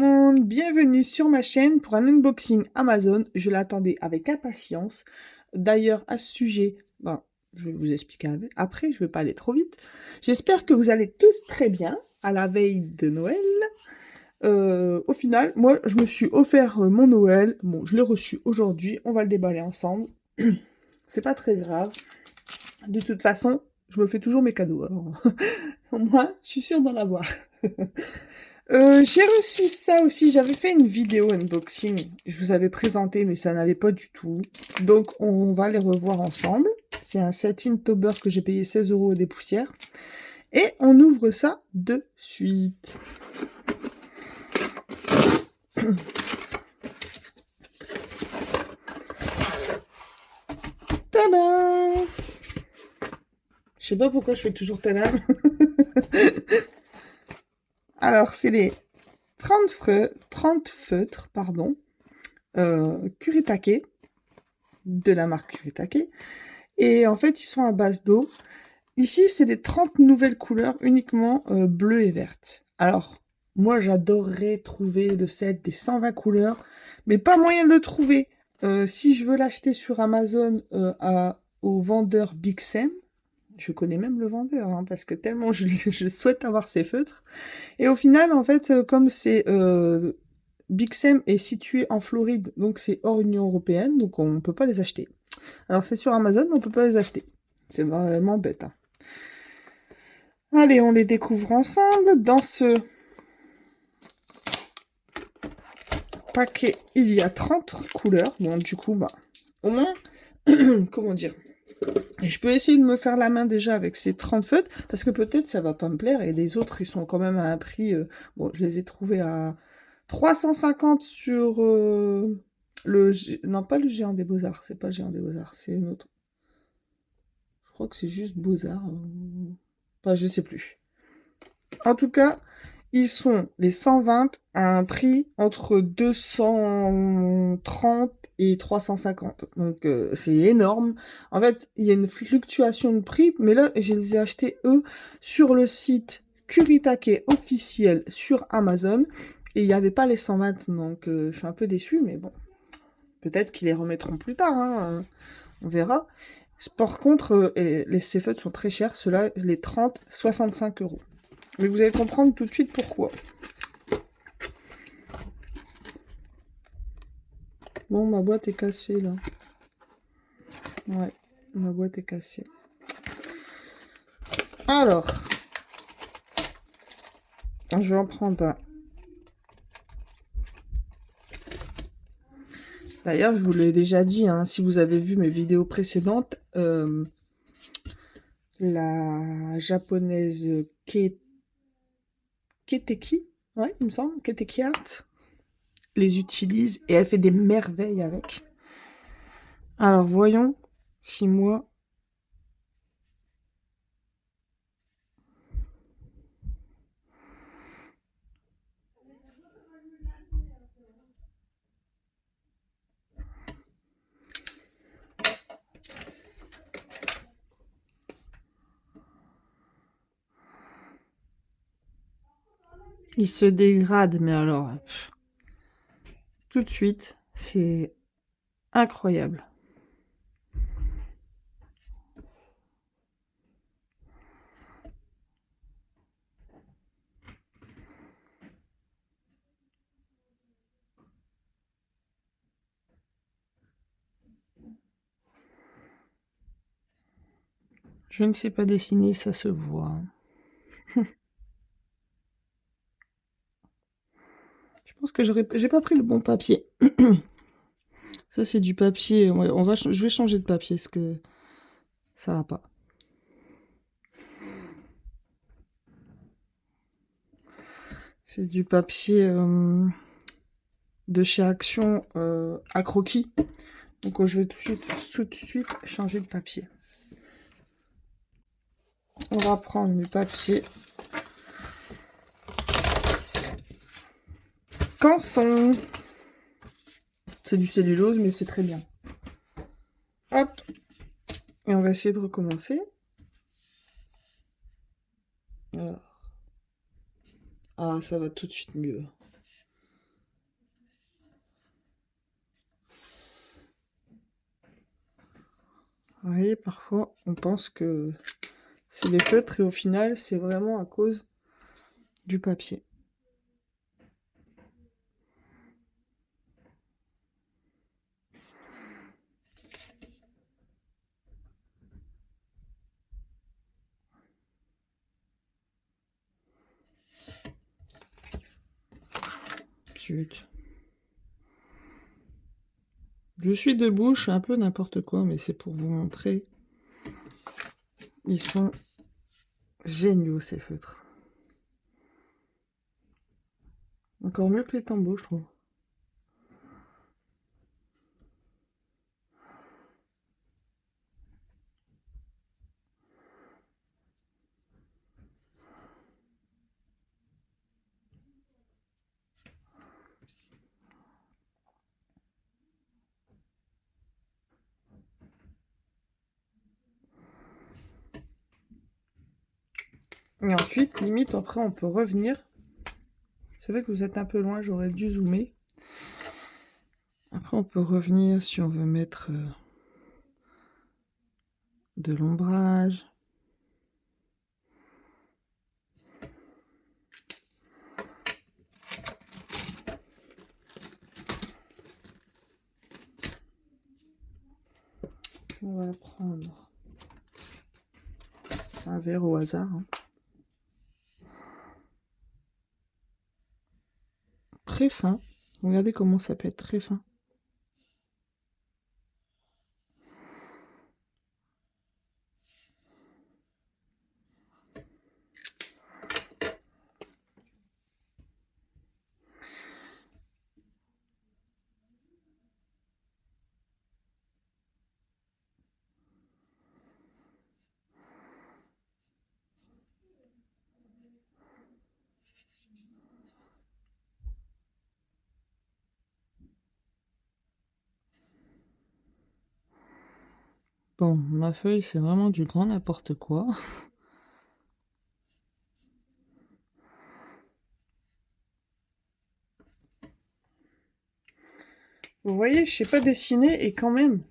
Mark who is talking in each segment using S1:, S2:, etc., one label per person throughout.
S1: monde, bienvenue sur ma chaîne pour un unboxing Amazon. Je l'attendais avec impatience. D'ailleurs, à ce sujet, je vais vous expliquer après, je ne vais pas aller trop vite. J'espère que vous allez tous très bien à la veille de Noël. Au final, moi, je me suis offert mon Noël. Bon, je l'ai reçu aujourd'hui, on va le déballer ensemble. C'est pas très grave. De toute façon, je me fais toujours mes cadeaux. Alors, au moins, je suis sûre d'en avoir. J'ai reçu ça aussi, j'avais fait une vidéo unboxing, je vous avais présenté mais ça n'allait pas du tout. Donc on va les revoir ensemble. C'est un set Tauber que j'ai payé 16 € des poussières. Et on ouvre ça de suite. Tadam! Je sais pas pourquoi je fais toujours tadam. Alors c'est les 30 feutres, pardon, Kuretake, de la marque Kuretake. Et en fait, ils sont à base d'eau. Ici, c'est les 30 nouvelles couleurs, uniquement bleues et vertes. Alors, moi, j'adorerais trouver le set des 120 couleurs, mais pas moyen de le trouver. Si je veux l'acheter sur Amazon au vendeur Big Sam, je connais même le vendeur, hein, parce que tellement je souhaite avoir ces feutres. Et au final, en fait, comme c'est... Big Sam est situé en Floride, donc c'est hors Union Européenne, donc on ne peut pas les acheter. Alors c'est sur Amazon, mais on ne peut pas les acheter. C'est vraiment bête, hein. Allez, on les découvre ensemble. Dans ce paquet, il y a 30 couleurs. Bon, du coup, au moins, comment dire, je peux essayer de me faire la main déjà avec ces 30 feutres, parce que peut-être ça va pas me plaire, et les autres, ils sont quand même à un prix... bon, je les ai trouvés à 350 sur non, pas le Géant des Beaux-Arts, c'est pas le Géant des Beaux-Arts, c'est une autre. Je crois que c'est juste Beaux-Arts. Enfin, je sais plus. En tout cas, ils sont les 120 à un prix entre 230 et 350. Donc c'est énorme. En fait, il y a une fluctuation de prix, mais là, je les ai achetés, eux, sur le site Kuretake officiel sur Amazon. Et il n'y avait pas les 120, donc je suis un peu déçue, mais bon. Peut-être qu'ils les remettront plus tard, hein, on verra. Par contre, ces feutres sont très chers. Ceux-là, les 30, 65 €. Mais vous allez comprendre tout de suite pourquoi. Bon, ma boîte est cassée, là. Ouais, ma boîte est cassée. Alors, je vais en prendre un. D'ailleurs, je vous l'ai déjà dit, hein, si vous avez vu mes vidéos précédentes, la japonaise Keteki, ouais, il me semble, Keteki Art, les utilise et elle fait des merveilles avec. Alors, voyons si moi... Il se dégrade, mais alors... tout de suite, c'est incroyable. Je ne sais pas dessiner, ça se voit. Je pense que j'ai pas pris le bon papier. Ça, c'est du papier. Ouais, je vais changer de papier parce que ça va pas. C'est du papier de chez Action à croquis. Donc, je vais tout de suite changer de papier. On va prendre du papier Canson. C'est du cellulose, mais c'est très bien. Hop. Et on va essayer de recommencer. Alors. Ah, ça va tout de suite mieux. Vous voyez, parfois, on pense que c'est des feutres et au final, c'est vraiment à cause du papier. Zut. Je suis debout, je fais un peu n'importe quoi, mais c'est pour vous montrer. Ils sont géniaux, ces feutres. Encore mieux que les Tombow, je trouve. Et ensuite, limite, après, on peut revenir. C'est vrai que vous êtes un peu loin, j'aurais dû zoomer. Après, on peut revenir si on veut mettre de l'ombrage. On va prendre un verre au hasard. Hein. Très fin. Regardez comment ça peut être très fin. Bon, ma feuille, c'est vraiment du grand n'importe quoi. Vous voyez, je sais pas dessiner et quand même,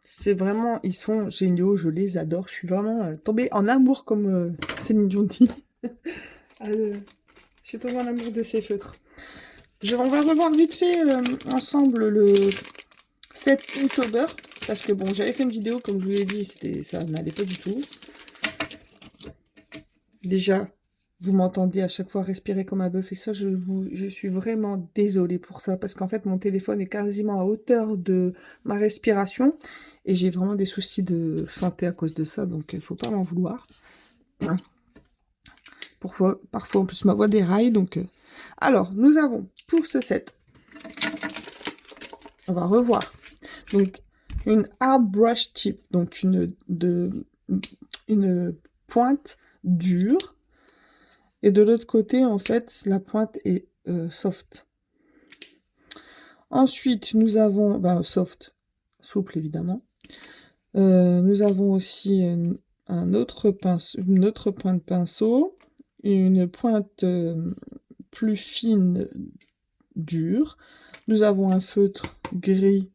S1: c'est vraiment, ils sont géniaux, je les adore. Je suis vraiment tombée en amour comme Céline Dion dit. Je suis tombée en amour de ces feutres. On va revoir vite fait ensemble le 7 Inktober. Parce que bon, j'avais fait une vidéo, comme je vous l'ai dit, ça n'allait pas du tout. Déjà, vous m'entendez à chaque fois respirer comme un bœuf. Et ça, je suis vraiment désolée pour ça. Parce qu'en fait, mon téléphone est quasiment à hauteur de ma respiration. Et j'ai vraiment des soucis de santé à cause de ça. Donc, il ne faut pas m'en vouloir. Parfois, en plus, ma voix déraille. Donc, alors, nous avons pour ce set, on va revoir. Donc, une hard brush tip. Donc, une pointe dure. Et de l'autre côté, en fait, la pointe est soft. Ensuite, nous avons, soft, souple évidemment. Nous avons aussi une autre pointe pinceau, une pointe plus fine, dure. Nous avons un feutre gris.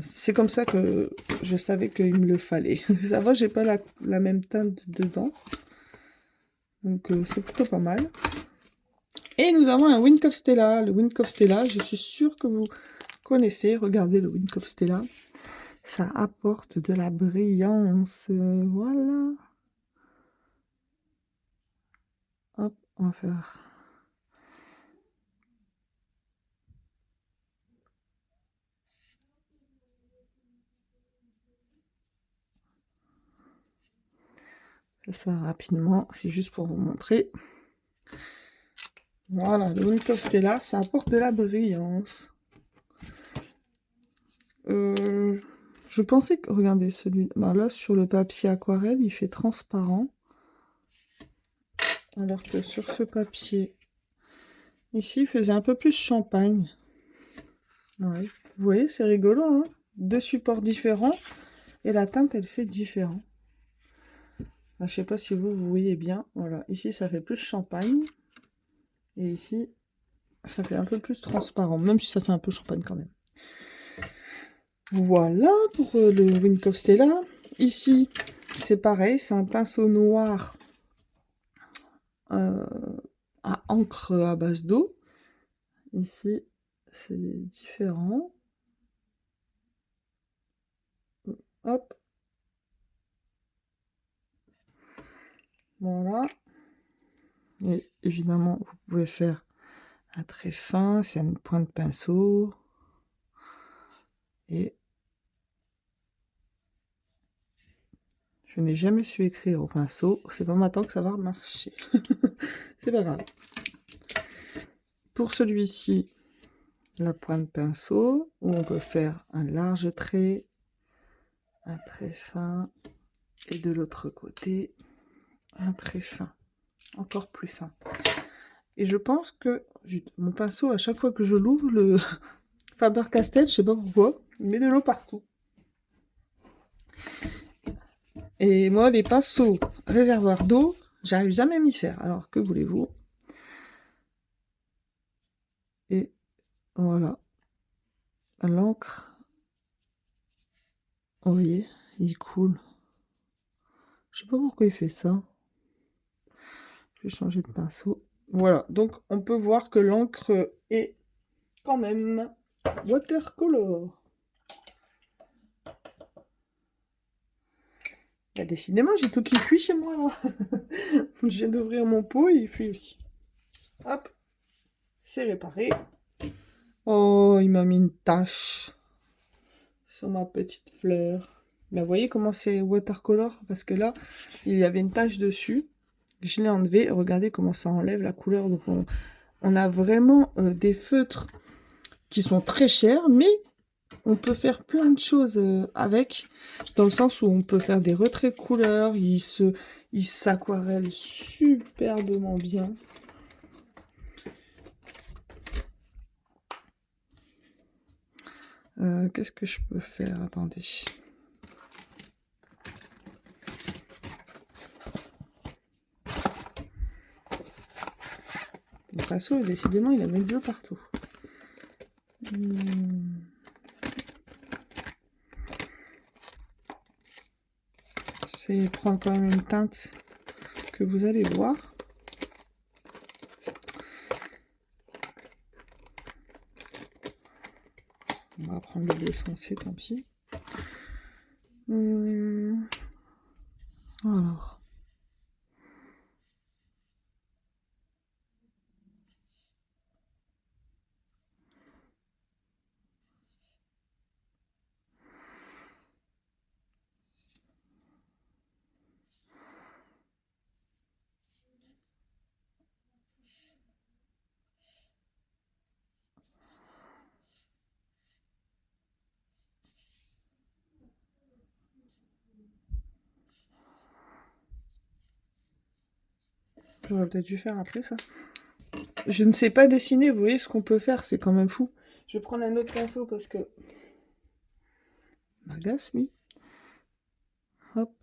S1: C'est comme ça que je savais qu'il me le fallait. Ça va, j'ai pas la même teinte dedans. Donc c'est plutôt pas mal. Et nous avons un Wink of Stella. Le Wink of Stella, je suis sûre que vous connaissez. Regardez le Wink of Stella. Ça apporte de la brillance. Voilà. Hop, on va faire... ça rapidement. C'est juste pour vous montrer. Voilà, le Wink of Stella, ça apporte de la brillance. Je pensais que... Regardez, là, sur le papier aquarelle, il fait transparent. Alors que sur ce papier, ici, il faisait un peu plus champagne. Ouais. Vous voyez, c'est rigolo, hein? Deux supports différents. Et la teinte, elle fait différent. Je sais pas si vous voyez bien. Voilà, ici, ça fait plus champagne. Et ici, ça fait un peu plus transparent. Même si ça fait un peu champagne quand même. Voilà pour le Wine Costella. Ici, c'est pareil, c'est un pinceau noir euh, à encre à base d'eau. Ici, c'est différent. Hop, voilà. Et évidemment, vous pouvez faire un trait fin, c'est une pointe de pinceau. Et je n'ai jamais su écrire au pinceau. C'est pas maintenant que ça va marcher. C'est pas grave. Pour celui-ci, la pointe de pinceau, où on peut faire un large trait, un trait fin, et de l'autre côté, un trait fin, encore plus fin. Et je pense que mon pinceau, à chaque fois que je l'ouvre, le Faber-Castell, je sais pas pourquoi, il met de l'eau partout. Et moi, les pinceaux réservoirs d'eau, j'arrive jamais à m'y faire. Alors, que voulez-vous? Et voilà. L'encre, vous voyez, il coule. Je sais pas pourquoi il fait ça. Je vais changer de pinceau. Voilà, donc on peut voir que l'encre est quand même watercolor. Bah, décidément, j'ai tout qui fuit chez moi là. Je viens d'ouvrir mon pot et il fuit aussi. Hop, c'est réparé. Oh, il m'a mis une tache sur ma petite fleur. Bah, vous voyez comment c'est watercolor? Parce que là, il y avait une tache dessus. Je l'ai enlevé. Regardez comment ça enlève la couleur. Donc on a vraiment des feutres qui sont très chers, mais on peut faire plein de choses avec, dans le sens où on peut faire des retraits de couleurs, il s'aquarelle superbement bien. Qu'est-ce que je peux faire? Attendez. Le pinceau, décidément, il a mis le bleu partout. C'est prendre quand même une teinte que vous allez voir. On va prendre le bleu foncé, tant pis. Alors. J'aurais peut-être dû faire après ça. Je ne sais pas dessiner, vous voyez ce qu'on peut faire, c'est quand même fou. Je vais prendre un autre pinceau parce que... m'agace, oui. Hop.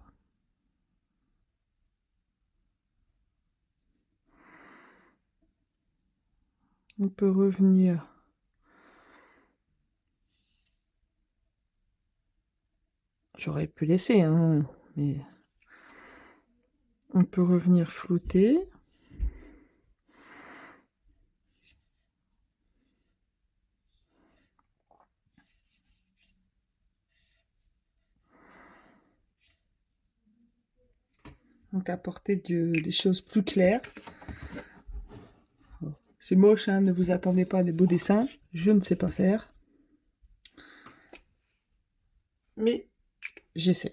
S1: On peut revenir. J'aurais pu laisser, hein, mais... On peut revenir flouter. Donc apporter des choses plus claires. C'est moche, hein, ne vous attendez pas à des beaux dessins. Je ne sais pas faire. Mais j'essaye.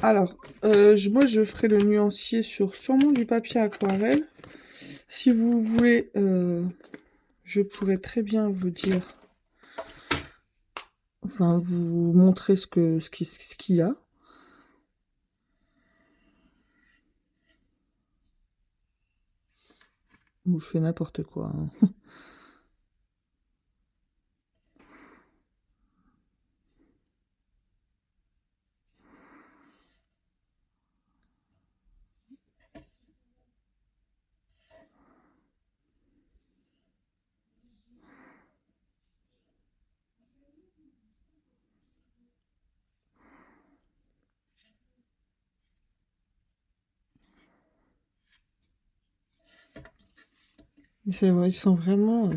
S1: Alors, moi je ferai le nuancier sur sûrement du papier aquarelle. Si vous voulez, je pourrais très bien vous dire, enfin vous montrer ce qu'il y a. Ou je fais n'importe quoi, hein. C'est vrai, ils sont vraiment...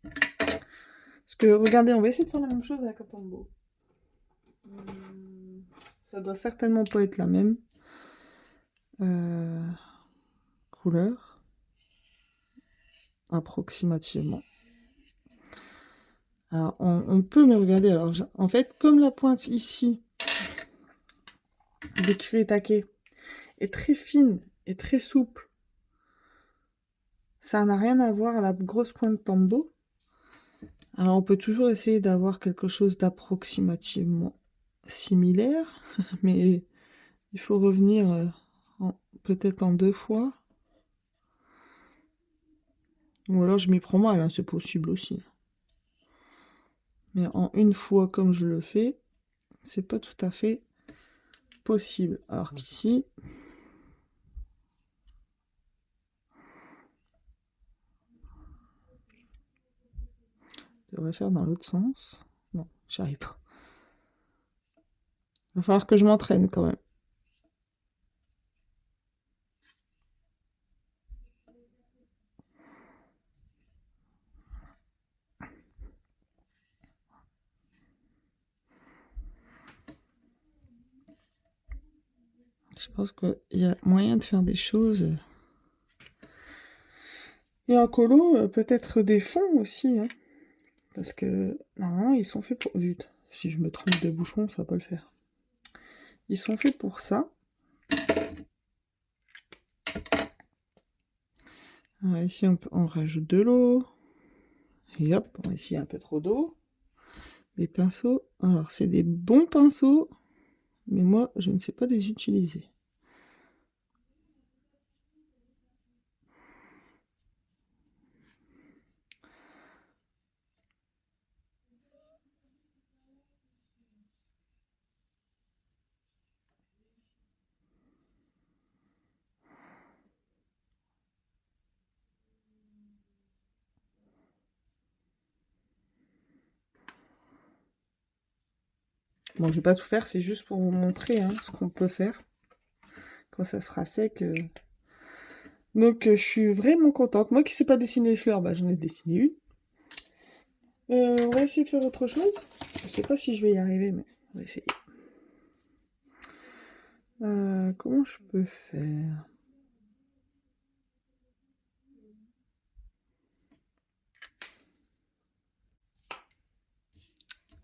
S1: Parce que, regardez, on va essayer de faire la même chose avec un tombeau. Ça doit certainement pas être la même couleur, approximativement. Alors, on peut me regarder. Alors, en fait, comme la pointe ici de Kuretake est très fine et très souple, ça n'a rien à voir à la grosse pointe Tombow. Alors, on peut toujours essayer d'avoir quelque chose d'approximativement similaire, mais il faut revenir peut-être en 2 fois. Ou alors je m'y prends mal, hein, c'est possible aussi. Mais en 1 fois comme je le fais, c'est pas tout à fait possible. Alors qu'ici, je devrais faire dans l'autre sens. Non, j'y arrive pas. Il va falloir que je m'entraîne quand même. Je pense qu'il y a moyen de faire des choses. Et en colo, peut-être des fonds aussi. Hein, parce que normalement, ils sont faits pour... Vite, si je me trompe de bouchon, ça va pas le faire. Ils sont faits pour ça. Alors ici, on rajoute de l'eau. Et hop, ici, un peu trop d'eau. Les pinceaux, alors c'est des bons pinceaux, mais moi, je ne sais pas les utiliser. Bon, je vais pas tout faire, c'est juste pour vous montrer hein, ce qu'on peut faire quand ça sera sec. Donc, je suis vraiment contente. Moi qui sais pas dessiner les fleurs, bah, j'en ai dessiné une. On va essayer de faire autre chose. Je sais pas si je vais y arriver, mais on va essayer. Comment je peux faire?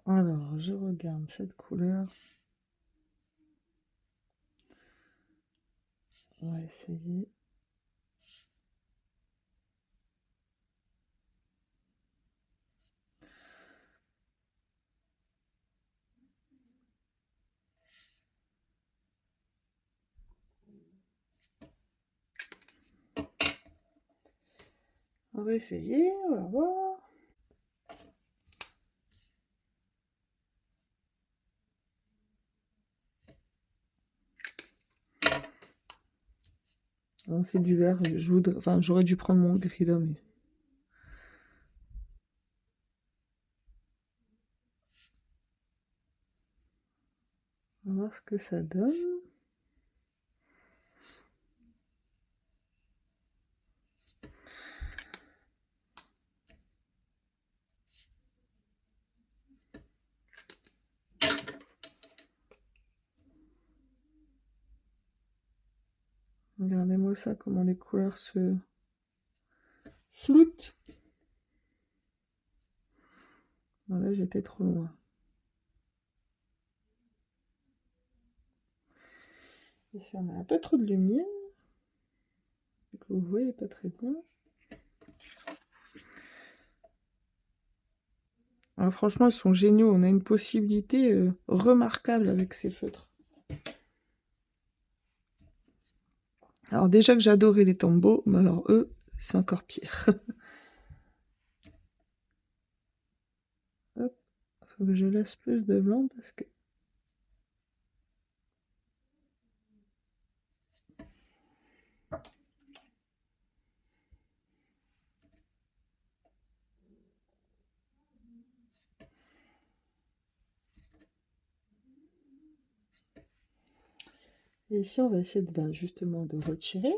S1: Alors, je regarde cette couleur. On va essayer. On va essayer, on va voir. Bon, c'est du vert. Enfin, j'aurais dû prendre mon gris là, mais... On va voir ce que ça donne. Regardez-moi ça, comment les couleurs se floutent. Bon, là, j'étais trop loin. Ici, on a un peu trop de lumière. Donc, vous voyez pas très bien. Alors, franchement, ils sont géniaux. On a une possibilité remarquable avec ces feutres. Alors, déjà que j'adorais les tombeaux, mais alors eux, c'est encore pire. Hop, faut que je laisse plus de blanc parce que... Et ici, on va essayer de, justement de retirer.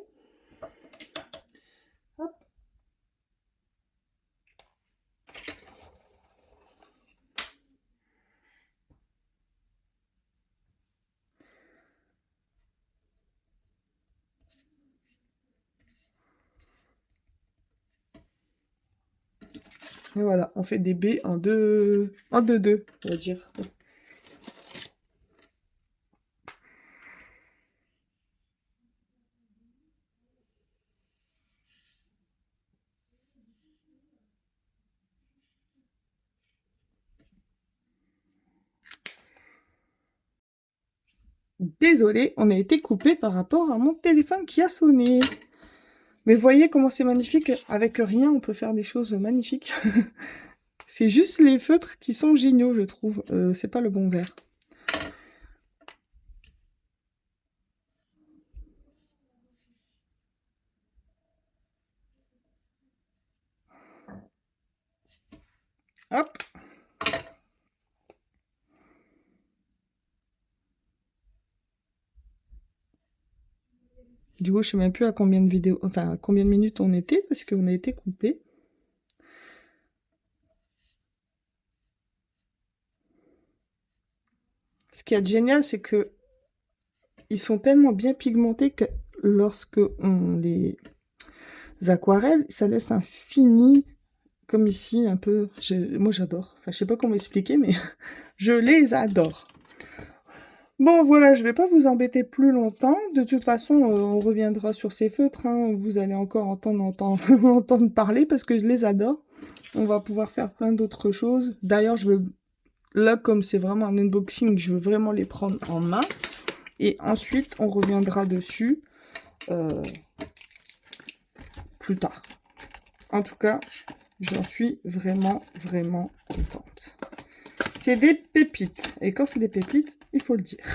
S1: Et voilà, on fait des baies en deux, en deux, on va dire. Désolée, on a été coupé par rapport à mon téléphone qui a sonné. Mais voyez comment c'est magnifique. Avec rien, on peut faire des choses magnifiques. C'est juste les feutres qui sont géniaux, je trouve. C'est pas le bon vert. Hop. Du coup, je sais même plus à combien de vidéos, enfin à combien de minutes on était parce qu'on a été coupé. Ce qui est génial, c'est que ils sont tellement bien pigmentés que lorsque on les aquarelle, ça laisse un fini comme ici, un peu. Moi, j'adore. Enfin, je sais pas comment expliquer, mais je les adore. Bon, voilà, je vais pas vous embêter plus longtemps. De toute façon, on reviendra sur ces feutres, hein. Vous allez encore entendre parler parce que je les adore. On va pouvoir faire plein d'autres choses. D'ailleurs, là, comme c'est vraiment un unboxing, je veux vraiment les prendre en main. Et ensuite, on reviendra dessus plus tard. En tout cas, j'en suis vraiment, vraiment contente. C'est des pépites. Et quand c'est des pépites, il faut le dire.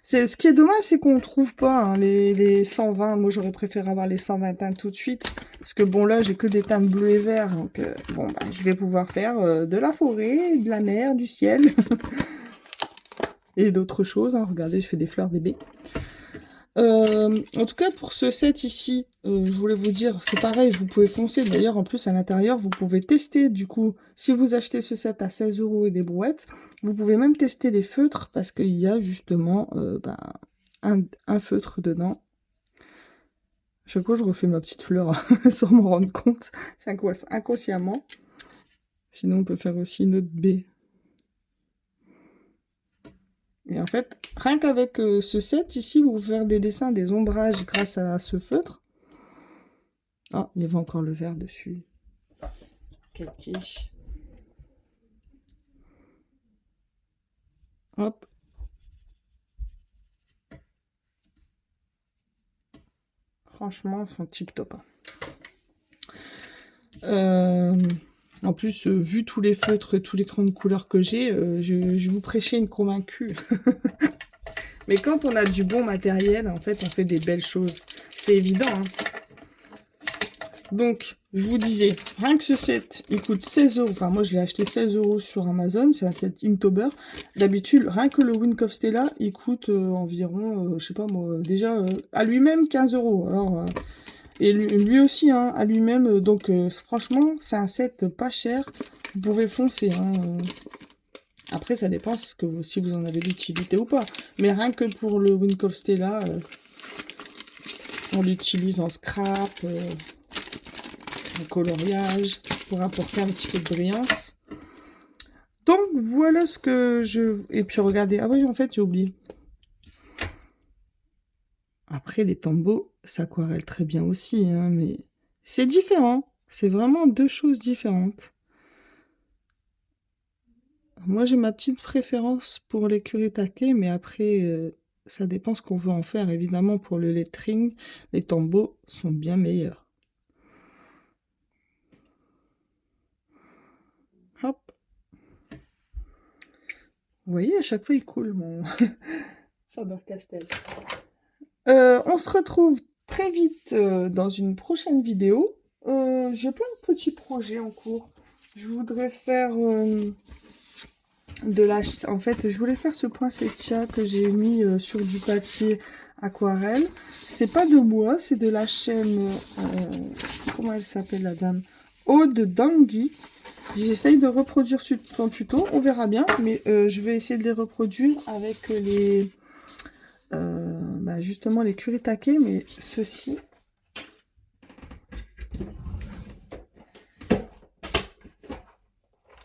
S1: Ce qui est dommage, c'est qu'on ne trouve pas hein, les 120. Moi, j'aurais préféré avoir les 120 teintes tout de suite. Parce que bon, là, j'ai que des teintes bleues et verts. Donc, bon, bah, je vais pouvoir faire de la forêt, de la mer, du ciel. Et d'autres choses. Hein. Regardez, je fais des fleurs bébés. En tout cas, pour ce set ici, je voulais vous dire, c'est pareil, vous pouvez foncer. D'ailleurs, en plus, à l'intérieur, vous pouvez tester, du coup, si vous achetez ce set à 16 € et des brouettes, vous pouvez même tester les feutres, parce qu'il y a justement un feutre dedans. Chaque fois, je refais ma petite fleur sans m'en rendre compte. C'est inconsciemment. Sinon, on peut faire aussi une autre baie. Et en fait, rien qu'avec ce set ici, vous pouvez faire des dessins, des ombrages grâce à ce feutre. Ah, il y avait encore le vert dessus. Quelle quiche. Hop. Franchement, ils sont tip top. En plus, vu tous les feutres et tous les crayons de couleur que j'ai, je vous prêchais une convaincue. Mais quand on a du bon matériel, en fait, on fait des belles choses. C'est évident, hein. Donc, je vous disais, rien que ce set, il coûte 16 €. Enfin, moi, je l'ai acheté 16 € sur Amazon. C'est un set Inktober. D'habitude, rien que le Wink of Stella, il coûte environ, je sais pas moi, déjà à lui-même 15 €. Alors, et lui aussi, hein, à lui-même. Donc, franchement, c'est un set pas cher. Vous pouvez foncer. Hein, Après, ça dépend si vous en avez l'utilité ou pas. Mais rien que pour le Wink of Stella, on l'utilise en scrap. Coloriage pour apporter un petit peu de brillance. Donc voilà ce que je... Et puis regardez, ah oui en fait j'ai oublié. Après les tombeaux s'aquarellent très bien aussi, hein, mais c'est différent. C'est vraiment deux choses différentes. Moi j'ai ma petite préférence pour les kuretake, mais après ça dépend ce qu'on veut en faire. Évidemment pour le lettering, les tombeaux sont bien meilleurs. Hop. Vous voyez, à chaque fois, il coule mon Faber-Castell. On se retrouve très vite dans une prochaine vidéo. J'ai plein de petits projets en cours. Je voudrais faire En fait, je voulais faire ce poinsettia que j'ai mis sur du papier aquarelle. C'est pas de bois, c'est de la chaîne... comment elle s'appelle la dame? Aude Dangui. J'essaye de reproduire son tuto, on verra bien, mais je vais essayer de les reproduire avec justement les kuretake, mais ceci.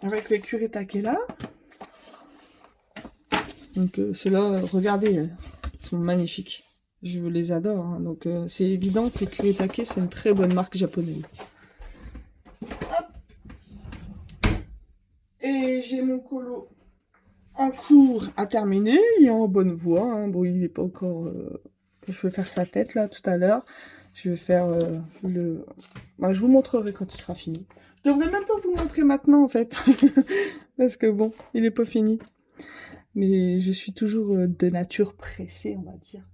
S1: avec les kuretake là. Donc ceux-là, regardez, ils sont magnifiques. Je les adore, hein. Donc c'est évident que les kuretake, c'est une très bonne marque japonaise. Hop. Et j'ai mon colo en cours à terminer. Il est en bonne voie, hein. Bon, il n'est pas encore... Je vais faire sa tête là tout à l'heure. Je vais faire le... Bah, je vous montrerai quand il sera fini. Je devrais même pas vous montrer maintenant en fait. Parce que bon, il n'est pas fini. Mais je suis toujours de nature pressée, on va dire.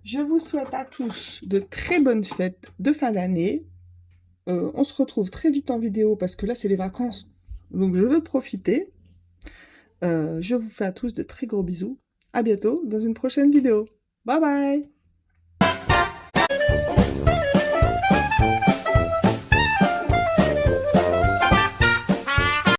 S1: Je vous souhaite à tous de très bonnes fêtes de fin d'année. On se retrouve très vite en vidéo parce que là, c'est les vacances. Donc, je veux profiter. Je vous fais à tous de très gros bisous. À bientôt dans une prochaine vidéo. Bye bye!